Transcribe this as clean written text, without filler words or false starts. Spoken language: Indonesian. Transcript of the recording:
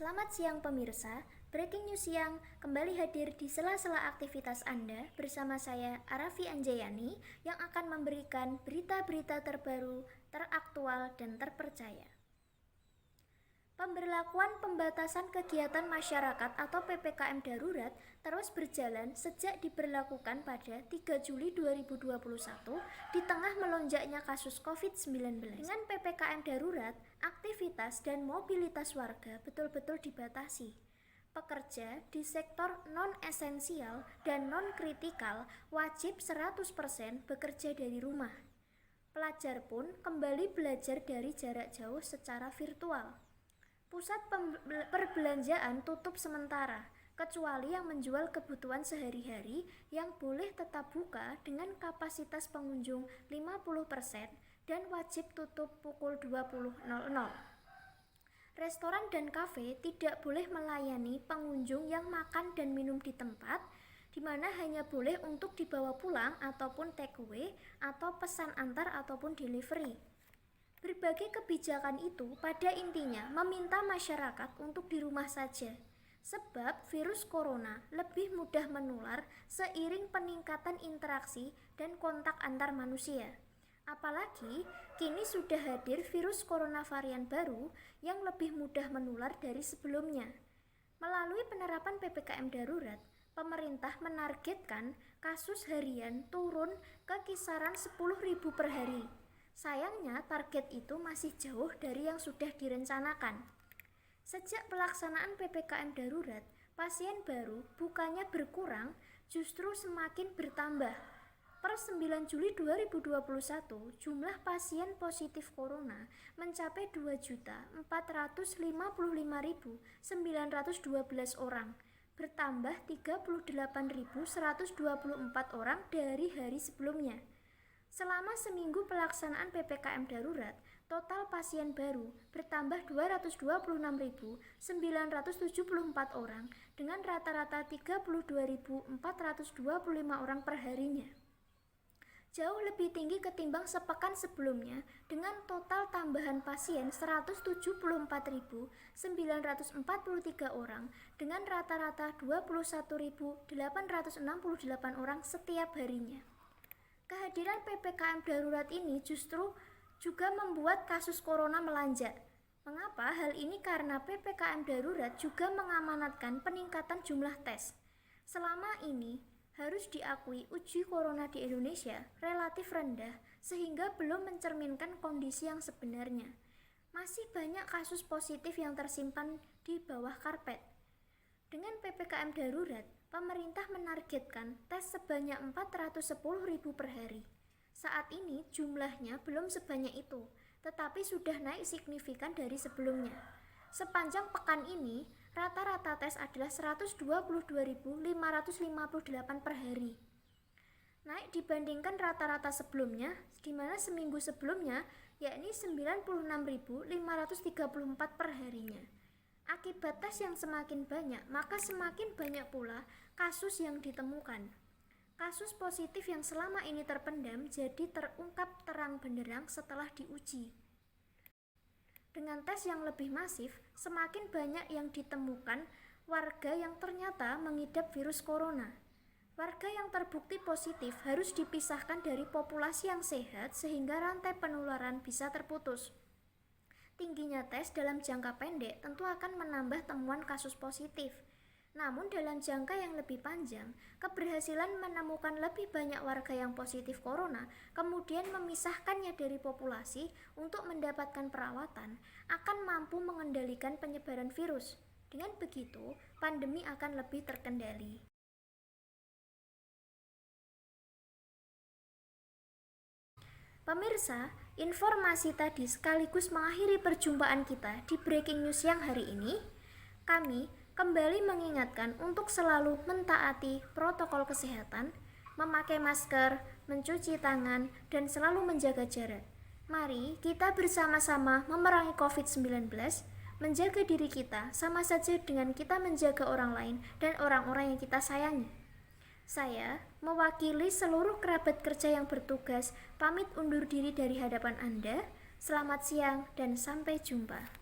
Selamat siang pemirsa, Breaking News Siang kembali hadir di sela-sela aktivitas Anda bersama saya Arafi Anjayani yang akan memberikan berita-berita terbaru, teraktual, dan terpercaya. Pemberlakuan pembatasan kegiatan masyarakat atau PPKM darurat terus berjalan sejak diberlakukan pada 3 Juli 2021 di tengah melonjaknya kasus COVID-19. Dengan PPKM darurat, aktivitas dan mobilitas warga betul-betul dibatasi. Pekerja di sektor non-esensial dan non-kritikal wajib 100% bekerja dari rumah. Pelajar pun kembali belajar dari jarak jauh secara virtual. Pusat perbelanjaan tutup sementara, kecuali yang menjual kebutuhan sehari-hari yang boleh tetap buka dengan kapasitas pengunjung 50% dan wajib tutup pukul 20.00. Restoran dan kafe tidak boleh melayani pengunjung yang makan dan minum di tempat, di mana hanya boleh untuk dibawa pulang ataupun take away atau pesan antar ataupun delivery. Berbagai kebijakan itu pada intinya meminta masyarakat untuk di rumah saja, sebab virus corona lebih mudah menular seiring peningkatan interaksi dan kontak antar manusia. Apalagi kini sudah hadir virus corona varian baru yang lebih mudah menular dari sebelumnya. Melalui penerapan PPKM darurat, pemerintah menargetkan kasus harian turun ke kisaran 10.000 per hari. Sayangnya target itu masih jauh dari yang sudah direncanakan. Sejak pelaksanaan PPKM darurat, pasien baru bukannya berkurang, justru semakin bertambah. Per 9 Juli 2021, jumlah pasien positif corona mencapai 2.455.912 orang, bertambah 38.124 orang dari hari sebelumnya. Selama seminggu pelaksanaan PPKM darurat, total pasien baru bertambah 226.974 orang dengan rata-rata 32.425 orang perharinya. Jauh lebih tinggi ketimbang sepekan sebelumnya dengan total tambahan pasien 174.943 orang dengan rata-rata 21.868 orang setiap harinya. Kehadiran PPKM darurat ini justru juga membuat kasus corona melonjak. Mengapa? Hal ini karena PPKM darurat juga mengamanatkan peningkatan jumlah tes. Selama ini harus diakui uji corona di Indonesia relatif rendah sehingga belum mencerminkan kondisi yang sebenarnya. Masih banyak kasus positif yang tersimpan di bawah karpet. Dengan PPKM darurat, pemerintah menargetkan tes sebanyak 410.000 per hari. Saat ini jumlahnya belum sebanyak itu, tetapi sudah naik signifikan dari sebelumnya. Sepanjang pekan ini, rata-rata tes adalah 122.558 per hari. Naik dibandingkan rata-rata sebelumnya, di mana seminggu sebelumnya yakni 96.534 per harinya. Akibat tes yang semakin banyak, maka semakin banyak pula kasus yang ditemukan. Kasus positif yang selama ini terpendam jadi terungkap terang benderang setelah diuji. Dengan tes yang lebih masif, semakin banyak yang ditemukan warga yang ternyata mengidap virus corona. Warga yang terbukti positif harus dipisahkan dari populasi yang sehat sehingga rantai penularan bisa terputus. Tingginya tes dalam jangka pendek tentu akan menambah temuan kasus positif. Namun dalam jangka yang lebih panjang, keberhasilan menemukan lebih banyak warga yang positif corona, kemudian memisahkannya dari populasi untuk mendapatkan perawatan, akan mampu mengendalikan penyebaran virus. Dengan begitu, pandemi akan lebih terkendali. Pemirsa, informasi tadi sekaligus mengakhiri perjumpaan kita di Breaking News yang hari ini. Kami kembali mengingatkan untuk selalu mentaati protokol kesehatan, memakai masker, mencuci tangan, dan selalu menjaga jarak. Mari kita bersama-sama memerangi COVID-19, menjaga diri kita sama saja dengan kita menjaga orang lain dan orang-orang yang kita sayangi. Saya, mewakili seluruh kerabat kerja yang bertugas, pamit undur diri dari hadapan Anda. Selamat siang dan sampai jumpa.